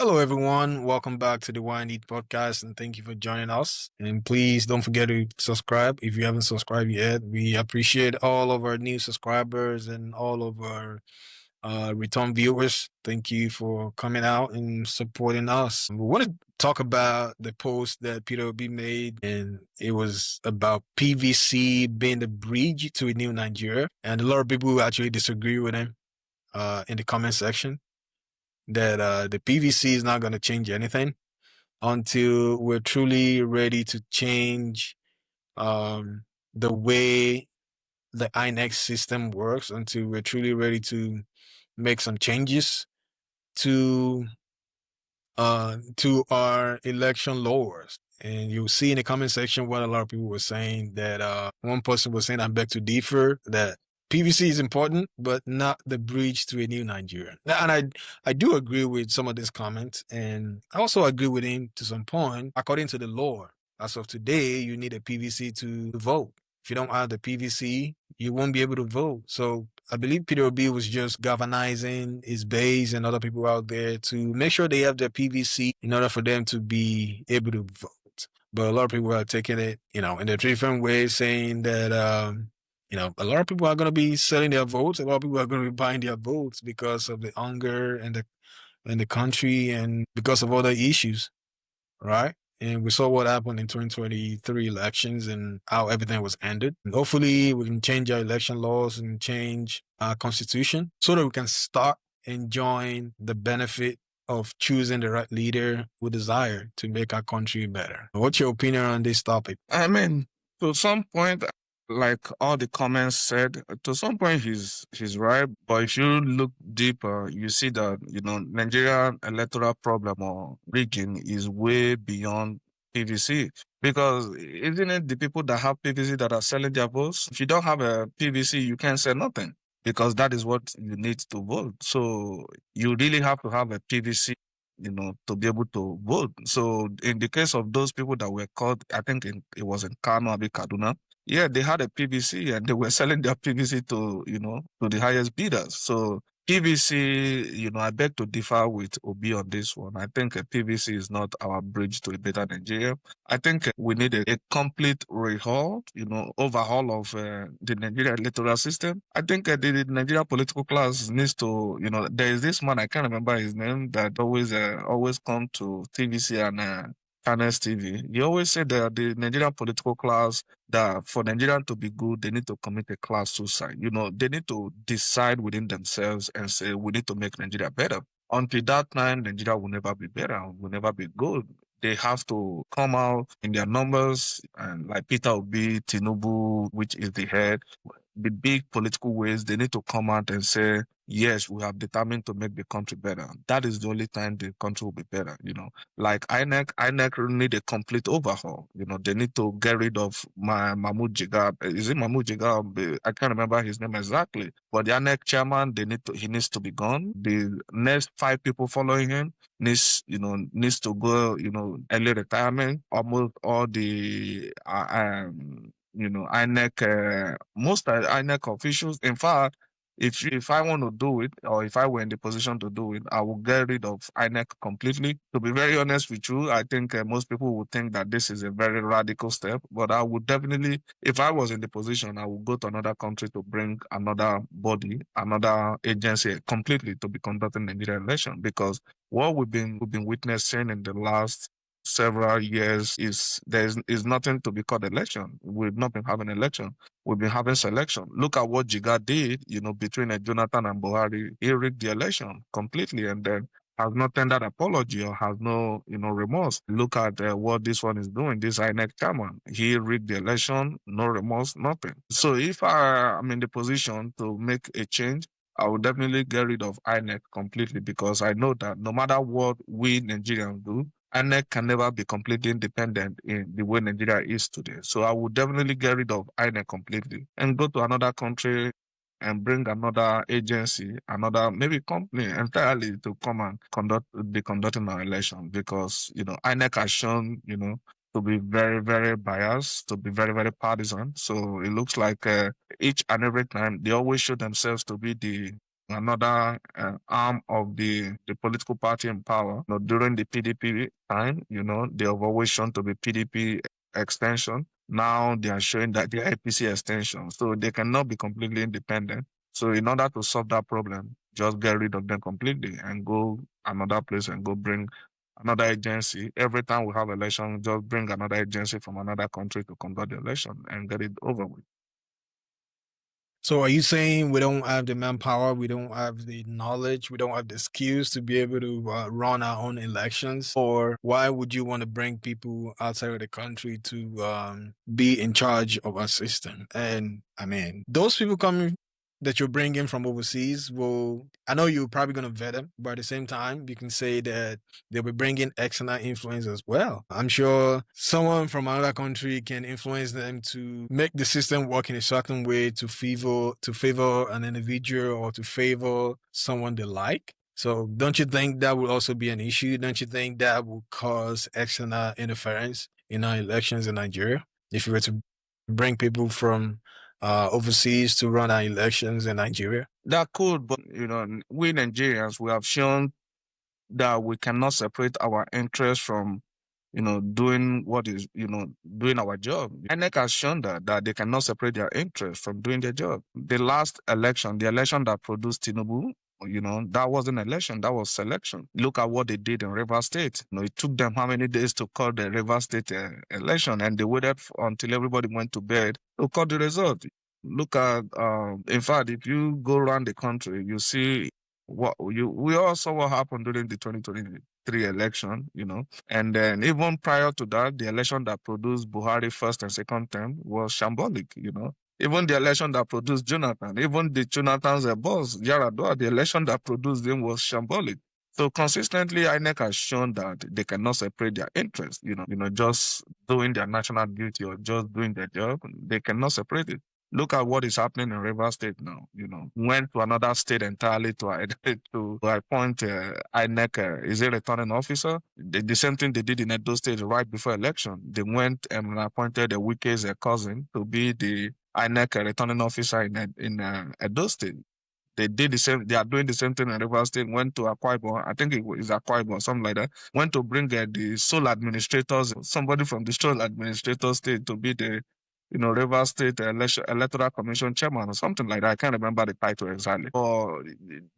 Hello, everyone. Welcome back to the Wine Eat podcast, and thank you for joining us. And please don't forget to subscribe if you haven't subscribed yet. We appreciate all of our new subscribers and all of our return viewers. Thank you for coming out and supporting us. We want to talk about the post that Peter Obi made, and it was about PVC being the bridge to a new Nigeria. And a lot of people actually disagree with him in the comment section that the PVC is not going to change anything until we're truly ready to change the way the INEX system works, until we're truly ready to make some changes to our election laws. And you'll see in the comment section what a lot of people were saying, that one person was saying, I beg to differ, that PVC is important, but not the bridge to a new Nigeria. And I do agree with some of these comments, and I also agree with him to some point. According to the law, as of today, you need a PVC to vote. If you don't have the PVC, you won't be able to vote. So I believe Peter Obi was just galvanizing his base and other people out there to make sure they have their PVC in order for them to be able to vote. But a lot of people are taking it, in a different way, saying that, a lot of people are going to be selling their votes. A lot of people are going to be buying their votes because of the hunger and the country, and because of other issues, right? And we saw what happened in 2023 elections and how everything was ended. And hopefully we can change our election laws and change our constitution so that we can start enjoying the benefit of choosing the right leader we desire to make our country better. What's your opinion on this topic? I mean, to some point, like all the comments said, to some point he's right. But if you look deeper, you see that Nigerian electoral problem or rigging is way beyond PVC. Because isn't it the people that have PVC that are selling their votes? If you don't have a PVC, you can't sell nothing because that is what you need to vote. So you really have to have a PVC to be able to vote. So in the case of those people that were caught, I think it was in Kano, Abi Kaduna. Yeah, they had a PVC and they were selling their PVC to the highest bidders. So PVC, I beg to differ with Obi on this one. I think a PVC is not our bridge to a better Nigeria. I think we need a complete overhaul of the Nigerian electoral system. I think the Nigerian political class needs to, there is this man, I can't remember his name, that always come to TVC and Channels TV. He always said that the Nigerian political class, that for Nigeria to be good, they need to commit a class suicide. They need to decide within themselves and say, we need to make Nigeria better. Until that time, Nigeria will never be better, will never be good. They have to come out in their numbers, and like Peter Obi, Tinubu, which is the head, the big political ways, they need to come out and say, yes, we have determined to make the country better. That is the only time the country will be better. Like INEC need a complete overhaul. They need to get rid of Mahmoud Jigar. Is it Mahmoud Jigar? I can't remember his name exactly. But the INEC chairman, he needs to be gone. The next 5 people following him needs to go, early retirement. Almost all the INEC, most INEC officials. In fact, if I want to do it, or if I were in the position to do it, I will get rid of INEC completely. To be very honest with you, I think most people would think that this is a very radical step, but I would definitely, if I was in the position, I would go to another country to bring another body, another agency completely to be conducting the Nigerian election, because what we've been witnessing in the last several years is nothing to be called election. We've not been having election. We've been having selection. Look at what Jiga did, between Jonathan and Buhari. He rigged the election completely, and then has not tendered apology or has no, remorse. Look at what this one is doing. This INEC chairman, he rigged the election, no remorse, nothing. So if I'm in the position to make a change, I will definitely get rid of INEC completely, because I know that no matter what we Nigerians do, INEC can never be completely independent in the way Nigeria is today. So I would definitely get rid of INEC completely and go to another country and bring another agency, another maybe company entirely to come and be conducting our election, because INEC has shown to be very, very biased, to be very, very partisan. So it looks like each and every time they always show themselves to be the another arm of the political party in power. During the PDP time, they have always shown to be PDP extension. Now they are showing that they are APC extension. So they cannot be completely independent. So in order to solve that problem, just get rid of them completely and go another place and go bring another agency. Every time we have election, just bring another agency from another country to conduct the election and get it over with. So are you saying we don't have the manpower, we don't have the knowledge, we don't have the skills to be able to run our own elections? Or why would you want to bring people outside of the country to be in charge of our system? And I mean, those people coming that you're bringing from overseas will, I know you're probably going to vet them, but at the same time, you can say that they'll be bringing external influence as well. I'm sure someone from another country can influence them to make the system work in a certain way to favor an individual or to favor someone they like. So don't you think that would also be an issue? Don't you think that would cause external interference in our elections in Nigeria if you were to bring people from overseas to run our elections in Nigeria? That could, but we Nigerians, we have shown that we cannot separate our interests from, doing what is, doing our job. INEC has shown that they cannot separate their interests from doing their job. The last election, the election that produced Tinubu, that wasn't election, that was selection. Look at what they did in Rivers State. It took them how many days to call the Rivers State election, and they waited until everybody went to bed to call the result. Look at, in fact, if you go around the country, you see we all saw what happened during the 2023 election, and then even prior to that, the election that produced Buhari first and second term was shambolic, even the election that produced Jonathan, even the Jonathan's boss, Yaradua, the election that produced him was shambolic. So consistently, INEC has shown that they cannot separate their interests, just doing their national duty or just doing their job. They cannot separate it. Look at what is happening in Rivers State now. Went to another state entirely to appoint INEC, is a returning officer. The same thing they did in Edo State right before election. They went and appointed a Wike's cousin to be the INEC returning officer in Edo State. They did the same. They are doing the same thing in Rivers State. Went to Akwa Ibom, I think it is Akwa Ibom, something like that. Went to bring the sole administrators, somebody from the sole administrator state to be the Rivers State Electoral Commission chairman or something like that. I can't remember the title exactly. But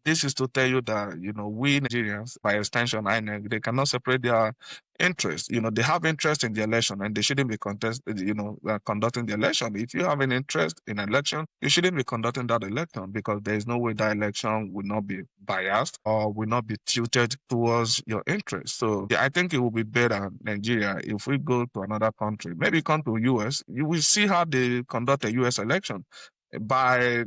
this is to tell you that, we Nigerians, by extension, INEC, they cannot separate their interest. They have interest in the election and they shouldn't be conducting the election. If you have an interest in election, you shouldn't be conducting that election because there is no way that election will not be biased or will not be tilted towards your interest. So I think it will be better, Nigeria, if we go to another country, maybe come to US, you will see how they conduct a US election. By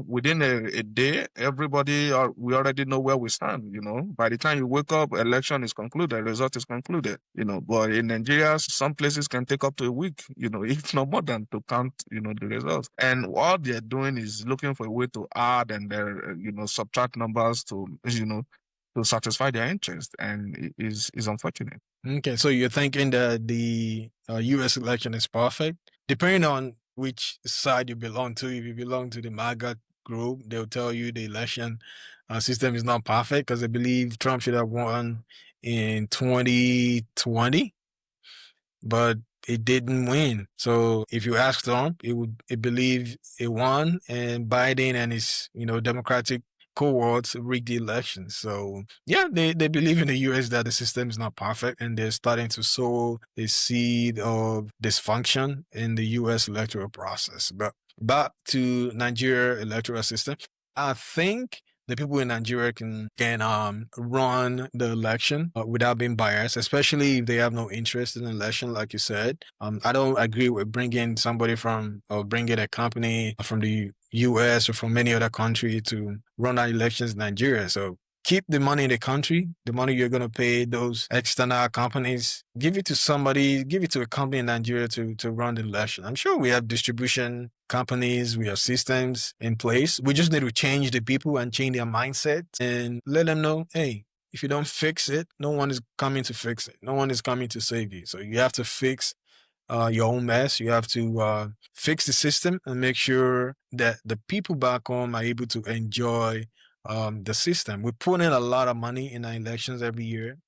within a day, everybody we already know where we stand. By the time you wake up, election is concluded, result is concluded. But in Nigeria, some places can take up to a week, if not more than, to count the results. And all they're doing is looking for a way to add and subtract numbers to to satisfy their interest, and it is unfortunate. Okay, so you're thinking that the U.S. election is perfect, depending on which side you belong to. If you belong to the MAGA group, they'll tell you the election system is not perfect because they believe Trump should have won in 2020, but it didn't win. So if you ask Trump, it believe it won, and Biden and his Democratic cohorts rigged the election. So yeah, they believe in the US that the system is not perfect, and they're starting to sow the seed of dysfunction in the US electoral process. But back to Nigeria electoral system, I think the people in Nigeria can run the election without being biased, especially if they have no interest in the election, like you said. I don't agree with bringing somebody from or bringing a company from the US or from any other country to run our elections in Nigeria. So keep the money in the country, the money you're going to pay those external companies, give it to somebody, give it to a company in Nigeria to run the election. I'm sure we have distribution companies, we have systems in place. We just need to change the people and change their mindset and let them know, hey, if you don't fix it, no one is coming to fix it. No one is coming to save you. So you have to fix your own mess. You have to fix the system and make sure that the people back home are able to enjoy the system. We put in a lot of money in our elections every year,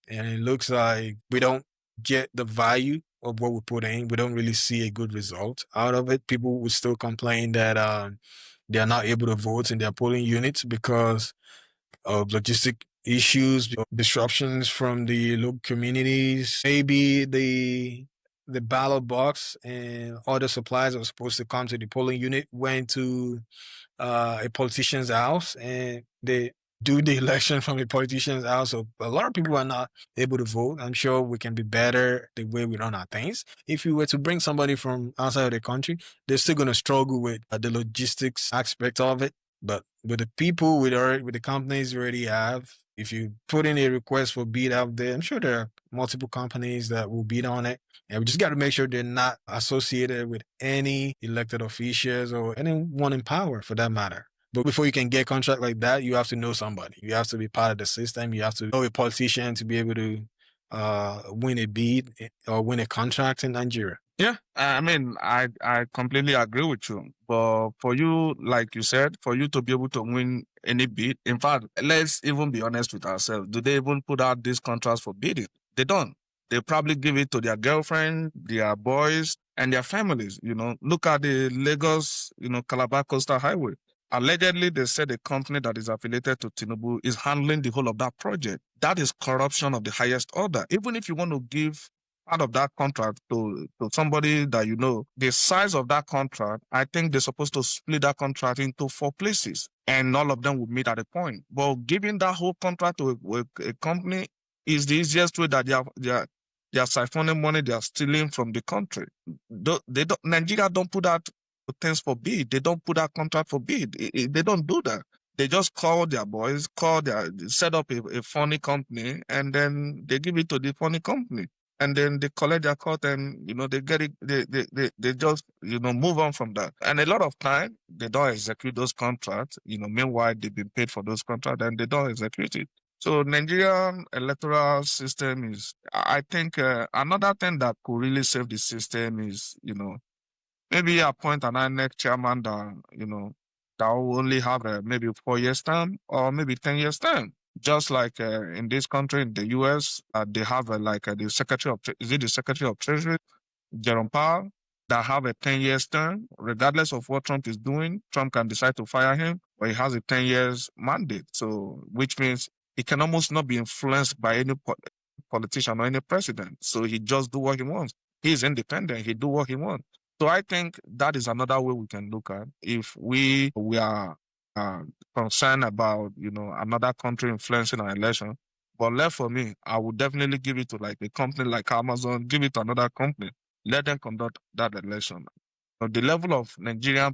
and it looks like we don't get the value of what we put in. We don't really see a good result out of it. People will still complain that they are not able to vote in their polling units because of logistic issues, disruptions from the local communities. Maybe the ballot box and other supplies that were supposed to come to the polling unit went to a politician's house, and they do the election from a politician's house. So a lot of people are not able to vote. I'm sure we can be better the way we run our things. If you were to bring somebody from outside of the country, they're still going to struggle with the logistics aspect of it. But with the people, with the companies we already have, if you put in a request for bid out there, I'm sure there are multiple companies that will bid on it. And we just got to make sure they're not associated with any elected officials or anyone in power for that matter. But before you can get a contract like that, you have to know somebody. You have to be part of the system. You have to know a politician to be able to win a bid or win a contract in Nigeria. Yeah, I mean, I completely agree with you. But for you, like you said, for you to be able to win any bid, in fact, let's even be honest with ourselves. Do they even put out these contracts for bidding? They don't. They probably give it to their girlfriend, their boys, and their families. Look at the Lagos, Calabar Coastal Highway. Allegedly, they said a company that is affiliated to Tinubu is handling the whole of that project. That is corruption of the highest order. Even if you want to give part of that contract to somebody that the size of that contract, I think they're supposed to split that contract into 4 places and all of them would meet at a point. But giving that whole contract to a company is the easiest way that they are siphoning money, they are stealing from the country. Nigeria don't put that things for bid. They don't put that contract for bid. They don't do that. They just call their boys, set up a funny company, and then they give it to the funny company. And then they collect their cut and, they get it, they just, move on from that. And a lot of time, they don't execute those contracts, meanwhile, they've been paid for those contracts and they don't execute it. So Nigerian electoral system is, I think, another thing that could really save the system is, maybe appoint an INEC chairman that, that will only have maybe 4 years term or maybe 10 years term. Just like in this country, in the US, they have the Secretary of Treasury, Jerome Powell, that have a 10 years term. Regardless of what Trump is doing, Trump can decide to fire him, but he has a 10 years mandate. So, which means he can almost not be influenced by any politician or any president. So he just do what he wants. He's independent. He do what he wants. So I think that is another way we can look at if we are concerned about another country influencing our election. But left for me, I would definitely give it to like a company like Amazon, give it to another company, let them conduct that election. The level of Nigerian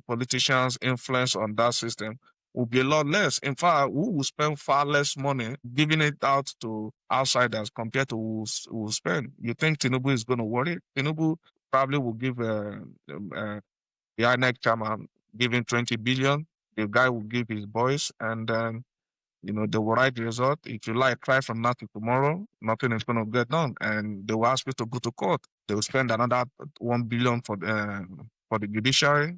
politicians' influence on that system will be a lot less. In fact, we will spend far less money giving it out to outsiders compared to who will spend. You think Tinubu is going to worry? Tinubu probably will give the INEC chairman giving 20 billion. The guy will give his boys, and then they will write the result. If you like, try from now to tomorrow, nothing is going to get done, and they will ask you to go to court. They will spend another 1 billion for the judiciary,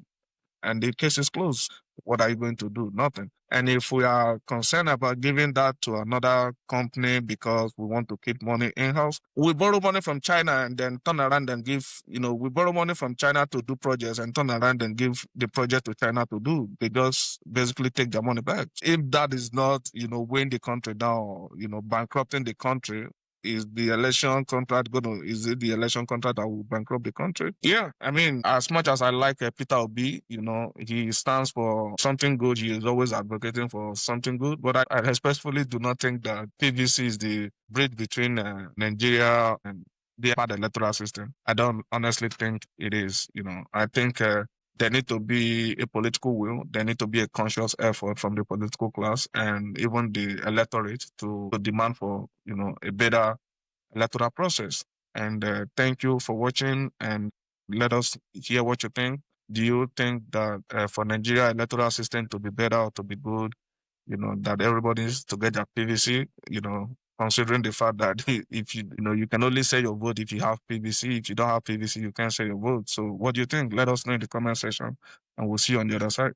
and the case is closed. What are you going to do? Nothing. And if we are concerned about giving that to another company because we want to keep money in-house, we borrow money from China and then turn around and give, we borrow money from China to do projects and turn around and give the project to China to do. They just basically take their money back. If that is not, weighing the country down, bankrupting the country, is it the election contract that will bankrupt the country? Yeah. I mean, as much as I like Peter Obi, he stands for something good. He is always advocating for something good. But I respectfully do not think that PVC is the bridge between Nigeria and the electoral system. I don't honestly think it is. I think there need to be a political will. There need to be a conscious effort from the political class and even the electorate to demand for, a better electoral process. And thank you for watching and let us hear what you think. Do you think that for Nigeria electoral system to be better or to be good, that everybody needs to get their PVC, considering the fact that if you can only say your vote if you have PVC. If you don't have PVC, you can't say your vote. So what do you think? Let us know in the comment section and we'll see you on the other side.